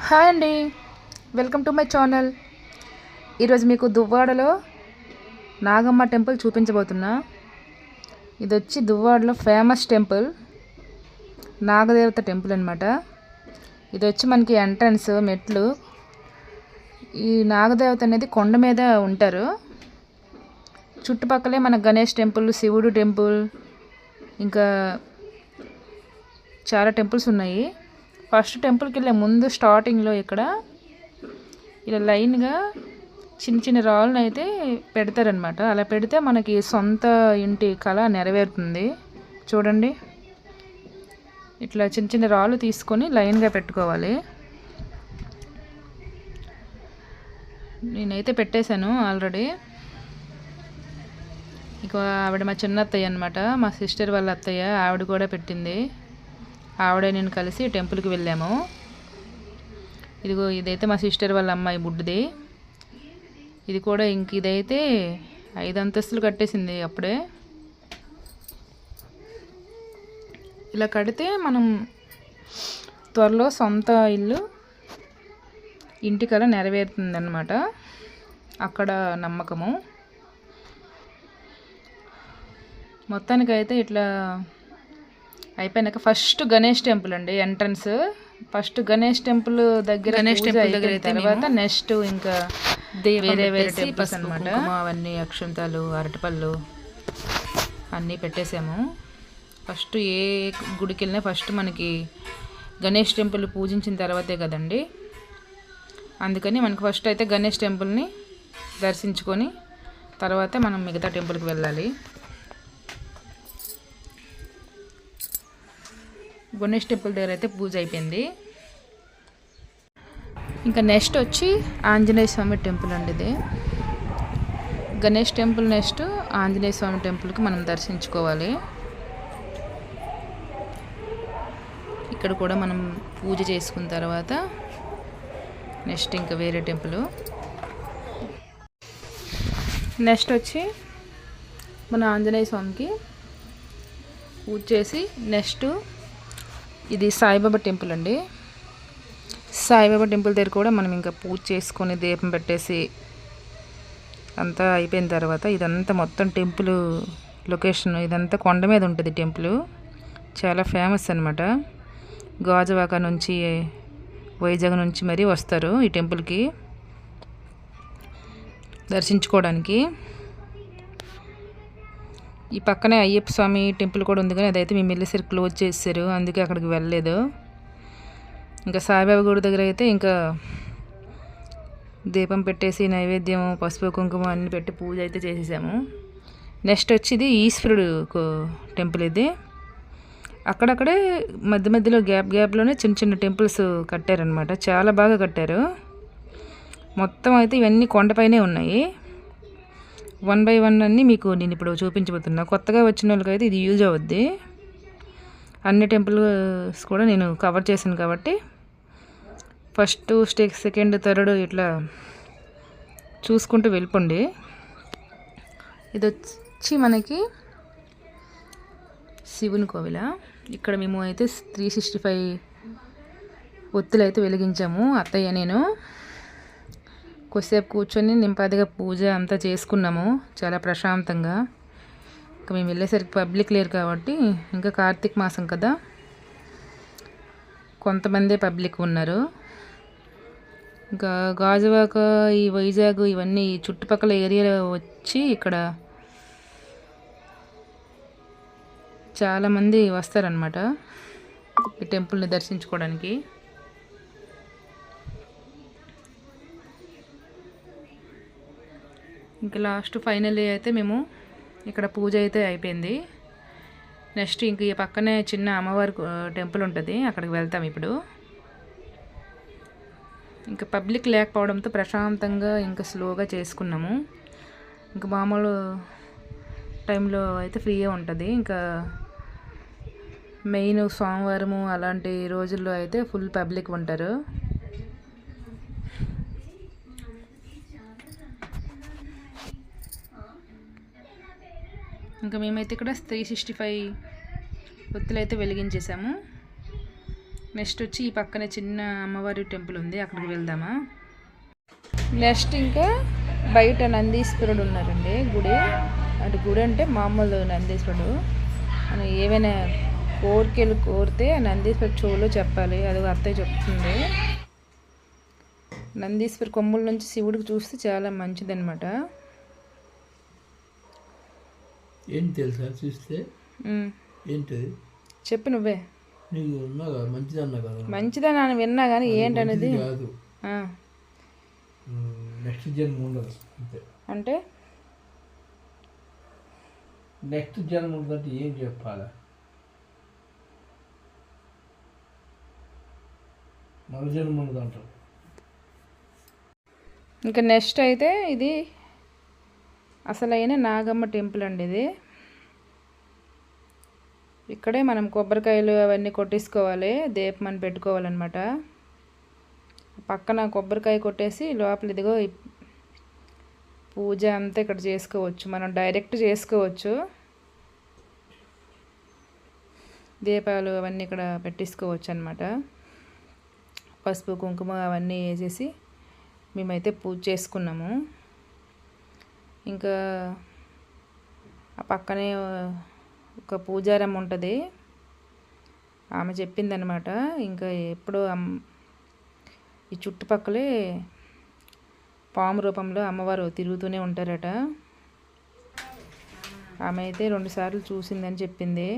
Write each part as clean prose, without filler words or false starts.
Hi అండి, welcome to my channel. ఈరోజు మీకు దువ్వాడలో నాగమ్మ టెంపుల్ చూపించబోతున్నా. ఇది వచ్చి దువ్వాడలో ఫేమస్ టెంపుల్, నాగదేవత టెంపుల్ అనమాట. ఇది వచ్చి మనకి ఎంట్రన్స్ మెట్లు. ఈ నాగదేవత అనేది కొండ మీద ఉంటారు. చుట్టుపక్కలే మన గణేష్ టెంపుల్, శివుడు టెంపుల్, ఇంకా చాలా టెంపుల్స్ ఉన్నాయి. ఫస్ట్ టెంపుల్కి వెళ్ళే ముందు స్టార్టింగ్లో ఇక్కడ ఇలా లైన్గా చిన్న చిన్న రాళ్ళను అయితే పెడతారనమాట. అలా పెడితే మనకి సొంత ఇంటి కళ నెరవేరుతుంది. చూడండి, ఇట్లా చిన్న చిన్న రాళ్ళు తీసుకొని లైన్గా పెట్టుకోవాలి. నేనైతే పెట్టేశాను ఆల్రెడీ. ఇక ఆవిడ మా చిన్న అత్తయ్య అనమాట, మా సిస్టర్ వాళ్ళ అత్తయ్య. ఆవిడ కూడా పెట్టింది. ఆవిడ నేను కలిసి టెంపుల్కి వెళ్ళాము. ఇదిగో ఇదైతే మా సిస్టర్ వాళ్ళ అమ్మాయి బుడ్డిది. ఇది కూడా ఇదైతే 5 అంతస్తులు కట్టేసింది అప్పుడే. ఇలా కడితే మనం త్వరలో సొంత ఇల్లు, ఇంటికల నెరవేరుతుంది అన్నమాట. అక్కడ నమ్మకము. మొత్తానికైతే ఇట్లా అయిపోయినాక ఫస్ట్ గణేష్ టెంపుల్ అండి ఎంట్రన్స్. ఫస్ట్ గణేష్ టెంపుల్ దగ్గర తర్వాత నెక్స్ట్ ఇంకా వేరే వేరే టెంపుల్స్ అనమాట. అవన్నీ అక్షంతాలు, అరటిపళ్ళు అన్నీ పెట్టేసాము. ఫస్ట్ ఏ గుడికి వెళ్ళినా ఫస్ట్ మనకి గణేష్ టెంపుల్ పూజించిన తర్వాతే కదండి. అందుకని మనకి ఫస్ట్ అయితే గణేష్ టెంపుల్ని దర్శించుకొని తర్వాత మనం మిగతా టెంపుల్కి వెళ్ళాలి. గణేష్ టెంపుల్ దగ్గర అయితే పూజ అయిపోయింది. ఇంకా నెక్స్ట్ వచ్చి ఆంజనేయ స్వామి టెంపుల్ అండి. ఇది గణేష్ టెంపుల్ నెక్స్ట్ ఆంజనేయ స్వామి టెంపుల్కి మనం దర్శించుకోవాలి. ఇక్కడ కూడా మనం పూజ చేసుకున్న తర్వాత నెక్స్ట్ ఇంకా వేరే టెంపుల్. నెక్స్ట్ వచ్చి మన ఆంజనేయ స్వామికి పూజ చేసి నెక్స్ట్ ఇది సాయిబాబా టెంపుల్ అండి. సాయిబాబా టెంపుల్ దగ్గర కూడా మనం ఇంకా పూజ చేసుకొని దీపం పెట్టేసి అంతా అయిపోయిన తర్వాత ఇదంతా మొత్తం టెంపుల్ లొకేషన్. ఇదంతా కొండ మీద ఉంటుంది టెంపుల్. చాలా ఫేమస్ అనమాట. గాజువాక నుంచి, వైజాగ్ నుంచి మరీ వస్తారు ఈ టెంపుల్కి దర్శించుకోవడానికి. ఈ పక్కనే అయ్యప్ప స్వామి టెంపుల్ కూడా ఉంది, కానీ అదైతే మేము వెళ్ళేసరికి క్లోజ్ చేశారు, అందుకే అక్కడికి వెళ్ళలేదు. ఇంకా సాయిబాబా గుడి దగ్గర అయితే ఇంకా దీపం పెట్టేసి నైవేద్యం, పసుపు కుంకుమ అన్నీ పెట్టి పూజ అయితే చేసేసాము. నెక్స్ట్ వచ్చి ఇది ఈశ్వరుడు టెంపుల్. ఇది అక్కడక్కడే మధ్య మధ్యలో గ్యాప్లోనే చిన్న చిన్న టెంపుల్స్ కట్టారనమాట. చాలా బాగా కట్టారు. మొత్తం అయితే ఇవన్నీ కొండపైనే ఉన్నాయి. 1 by 1 అన్నీ మీకు నేను ఇప్పుడు చూపించబోతున్నా. కొత్తగా వచ్చిన వాళ్ళకైతే ఇది యూజ్ అవుద్ది. అన్ని టెంపుల్స్ కూడా నేను కవర్ చేశాను కాబట్టి ఫస్ట్ స్టెప్, సెకండ్, థర్డ్ ఇట్లా చూసుకుంటూ వెళ్ళిపోండి. ఇది వచ్చి మనకి శివుని కోవిల. ఇక్కడ మేము అయితే 365 ఒత్తులు అయితే వెలిగించాము, అత్తయ్య నేను. కొద్దిసేపు కూర్చొని నింపాదిగా పూజ అంతా చేసుకున్నాము చాలా ప్రశాంతంగా. ఇంకా మేము వెళ్ళేసరికి పబ్లిక్ లేరు కాబట్టి, ఇంకా కార్తీక మాసం కదా, కొంతమందే పబ్లిక్ ఉన్నారు. ఇంకా గాజువాక, ఈ వైజాగ్ ఇవన్నీ చుట్టుపక్కల ఏరియాలో వచ్చి ఇక్కడ చాలామంది వస్తారనమాట ఈ టెంపుల్ని దర్శించుకోవడానికి. ఇంకా లాస్ట్ ఫైనల్లీ అయితే మేము ఇక్కడ పూజ అయితే అయిపోయింది. నెక్స్ట్ ఇంక ఈ పక్కనే చిన్న అమ్మవారి టెంపుల్ ఉంటుంది, అక్కడికి వెళ్తాం ఇప్పుడు. ఇంకా పబ్లిక్ లేకపోవడంతో ప్రశాంతంగా ఇంకా స్లోగా చేసుకున్నాము. ఇంకా మామూలు టైంలో అయితే ఫ్రీగా ఉంటుంది. ఇంకా మెయిన్ సోమవారము అలాంటి రోజుల్లో అయితే ఫుల్ పబ్లిక్ ఉంటారు. ఇంకా మేమైతే ఇక్కడ 365 ఒత్తులు అయితే వెలిగించేసాము. నెక్స్ట్ వచ్చి ఈ పక్కనే చిన్న అమ్మవారి టెంపుల్ ఉంది, అక్కడికి వెళ్దామా. నెక్స్ట్ ఇంకా బయట నందీశ్వరుడు ఉన్నారండి గుడి. అంటే గుడి అంటే మామూలు నందీశ్వరుడు. మనం ఏవైనా కోరికలు కోరితే నందీశ్వర చెవులో చెప్పాలి, అది అత్తయ్య చెప్తుంది. నందీశ్వర కొమ్ముల నుంచి శివుడికి చూస్తే చాలా మంచిదన్నమాట. ఏం తెలుసా చూస్తే ఏంటది చెప్పు నువ్వే. నీకు మంచిదన్నా కదా, మంచిదని విన్నా కానీ ఏంటనేది కాదు. నెక్స్ట్ జన్మ ఉండదు అంతే. అంటే నెక్స్ట్ జన్మ ఉండదంటే ఏం చెప్పాలా? మరో జన్మ ఉండదు అంటారు. ఇంకా నెక్స్ట్ అయితే ఇది అసలైన నాగమ్మ టెంపుల్ అండి. ఇది ఇక్కడే మనం కొబ్బరికాయలు అవన్నీ కొట్టేసుకోవాలి, దీపమని పెట్టుకోవాలన్నమాట. పక్కన కొబ్బరికాయ కొట్టేసి లోపల ఇదిగో పూజ అంతా ఇక్కడ చేసుకోవచ్చు, మనం డైరెక్ట్ చేసుకోవచ్చు. దీపాలు అవన్నీ ఇక్కడ పెట్టేసుకోవచ్చు అన్నమాట. పసుపు కుంకుమ అవన్నీ వేసేసి మేమైతే పూజ చేసుకున్నాము. ఇంకా ఆ పక్కనే ఒక పూజారమ్మ ఉంటుంది, ఆమె చెప్పిందనమాట. ఇంకా ఎప్పుడు ఈ చుట్టుపక్కలే పాము రూపంలో అమ్మవారు తిరుగుతూనే ఉంటారట. ఆమె అయితే 2 సార్లు చూసిందని చెప్పింది.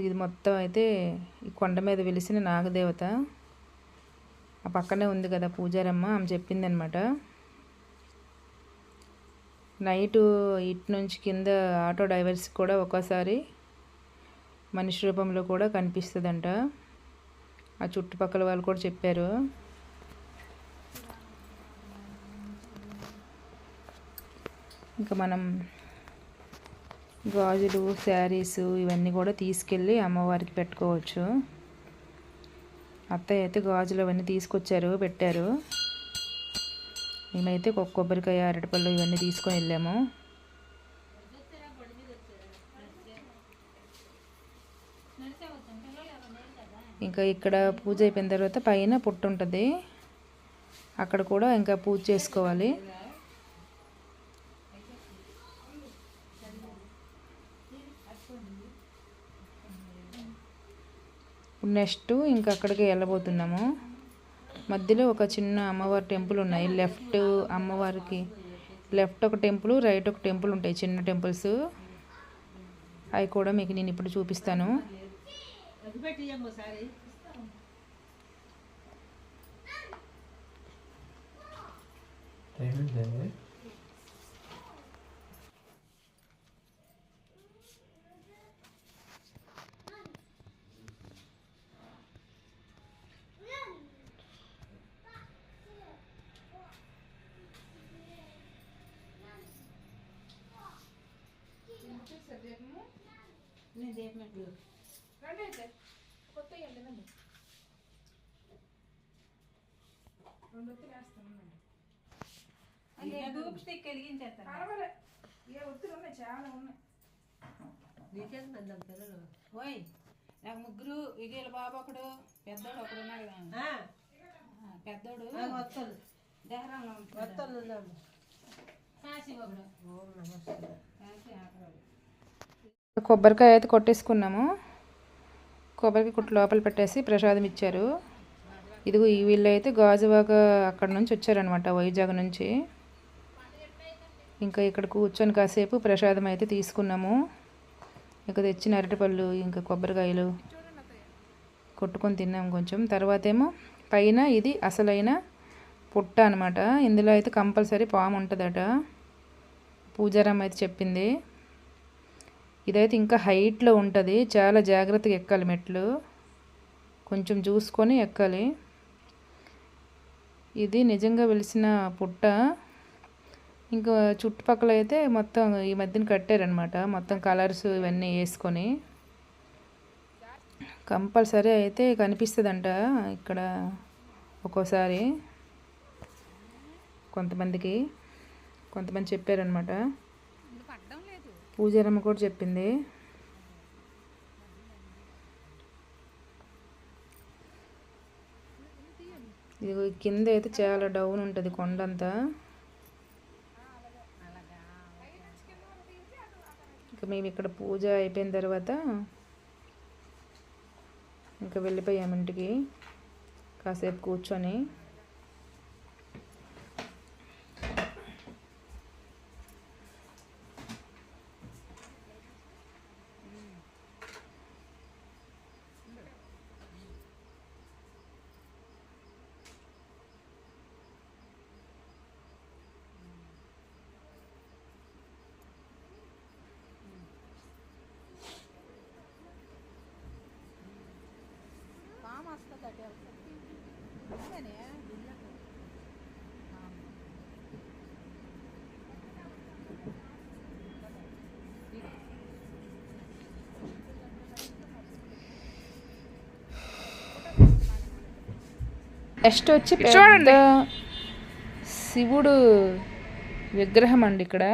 ఇది మొత్తం అయితే ఈ కొండ మీద వెలిసిన నాగదేవత. ఆ పక్కనే ఉంది కదా పూజారమ్మ, ఆమె చెప్పిందనమాట. నైటు ఇటు నుంచి కింద ఆటో డ్రైవర్స్ కూడా ఒక్కోసారి మనిషి రూపంలో కూడా కనిపిస్తుందంట. ఆ చుట్టుపక్కల వాళ్ళు కూడా చెప్పారు. ఇంకా మనం గాజులు, శారీస్ ఇవన్నీ కూడా తీసుకెళ్ళి అమ్మవారికి పెట్టుకోవచ్చు. అత్తయ్య అయితే గాజులు అవన్నీ తీసుకొచ్చారు, పెట్టారు. మేమైతే కొబ్బరికాయ, అరటిపళ్ళు ఇవన్నీ తీసుకొని వెళ్ళాము. ఇంకా ఇక్కడ పూజ అయిపోయిన తర్వాత పైన పుట్టు ఉంటుంది, అక్కడ కూడా ఇంకా పూజ చేసుకోవాలి. నెక్స్ట్ ఇంకా అక్కడికి వెళ్ళబోతున్నాము. మధ్యలో ఒక చిన్న అమ్మవారి టెంపుల్ ఉన్నాయి. లెఫ్ట్ అమ్మవారికి లెఫ్ట్ ఒక టెంపుల్, రైట్ ఒక టెంపుల్ ఉంటాయి, చిన్న టెంపుల్స్. అవి కూడా మీకు నేను ఇప్పుడు చూపిస్తాను. నాకు ముగ్గురు విజయల బాబు ఒకడు, పెద్దోడు ఒకడు ఉన్నాడు కదా, పెద్దోడు దేహరంలో కొబ్బరికాయ అయితే కొట్టేసుకున్నాము. కొబ్బరికాయ కొట్టు లోపల పెట్టేసి ప్రసాదం ఇచ్చారు. ఇదిగో ఈ వీళ్ళు అయితే గాజువాక అక్కడ నుంచి వచ్చారనమాట, వైజాగ్ నుంచి. ఇంకా ఇక్కడ కూర్చొని కాసేపు ప్రసాదం అయితే తీసుకున్నాము. ఇంకా తెచ్చిన అరటిపళ్ళు ఇంకా కొబ్బరికాయలు కొట్టుకొని తిన్నాము కొంచెం. తర్వాత ఏమో పైన ఇది అసలైన పుట్ట అనమాట. ఇందులో అయితే కంపల్సరీ పాము ఉంటుందట, పూజారమ్మ అయితే చెప్పింది. ఇదైతే ఇంకా హైట్లో ఉంటుంది, చాలా జాగ్రత్తగా ఎక్కాలి, మెట్లు కొంచెం చూసుకొని ఎక్కాలి. ఇది నిజంగా వెలిసిన పుట్ట. ఇంకా చుట్టుపక్కల అయితే మొత్తం ఈ మధ్యన కట్టారనమాట, మొత్తం కలర్స్ ఇవన్నీ వేసుకొని. కంపల్సరీ అయితే కనిపిస్తుందంట ఇక్కడ ఒక్కోసారి కొంతమంది చెప్పారనమాట. పూజారమ్మ కూడా చెప్పింది. ఇది కింద అయితే చాలా డౌన్ ఉంటుంది కొండంతా. ఇంకా మేము ఇక్కడ పూజ అయిపోయిన తర్వాత ఇంకా వెళ్ళిపోయాము ఇంటికి కాసేపు కూర్చొని. నెక్స్ట్ వచ్చి పెద్ద శివుడు విగ్రహం అండి ఇక్కడ.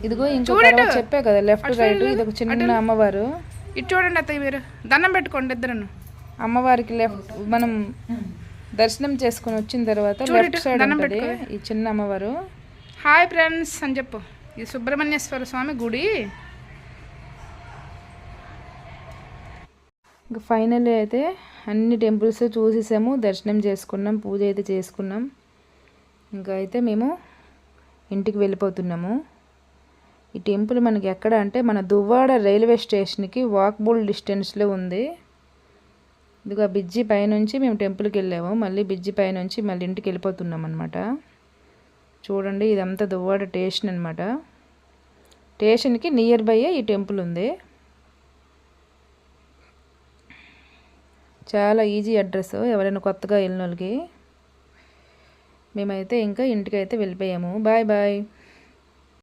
ఇదిగో ఇంకొక చెప్పా కదా లెఫ్ట్ రైట్, ఇది ఒక చిన్న అమ్మవారు. ఇటు చూడండి అత్తయ్య, మీరు దండం పెట్టుకోండి ఇద్దరును. అమ్మవారికి లెఫ్ట్ మనం దర్శనం చేసుకుని వచ్చిన తర్వాత లెఫ్ట్ సైడ్ ఉంటుంది ఈ చిన్న అమ్మవారు. హాయ్ ఫ్రెండ్స్ అని చెప్పు. ఇది సుబ్రహ్మణ్యేశ్వర స్వామి గుడి. ఇంకా ఫైనల్లీ అయితే అన్ని టెంపుల్స్ చూసేసాము, దర్శనం చేసుకున్నాం, పూజ అయితే చేసుకున్నాం. ఇంకా అయితే మేము ఇంటికి వెళ్ళిపోతున్నాము. ఈ టెంపుల్ మనకి ఎక్కడ అంటే మన దువ్వాడ రైల్వే స్టేషన్కి వాకబుల్ డిస్టెన్స్లో ఉంది. ఇదిగో బ్రిడ్జి పైనుంచి మేము టెంపుల్కి వెళ్ళాము, మళ్ళీ బ్రిడ్జి పైనుంచి మళ్ళీ ఇంటికి వెళ్ళిపోతున్నాం అనమాట. చూడండి ఇదంతా దువ్వాడ స్టేషన్ అనమాట. స్టేషన్కి నియర్ బై ఈ టెంపుల్ ఉంది. చాలా ఈజీ అడ్రస్ ఎవరైనా కొత్తగా వెళ్ళిన వాళ్ళకి. మేమైతే ఇంకా ఇంటికి అయితే వెళ్ళిపోయాము. Bye bye.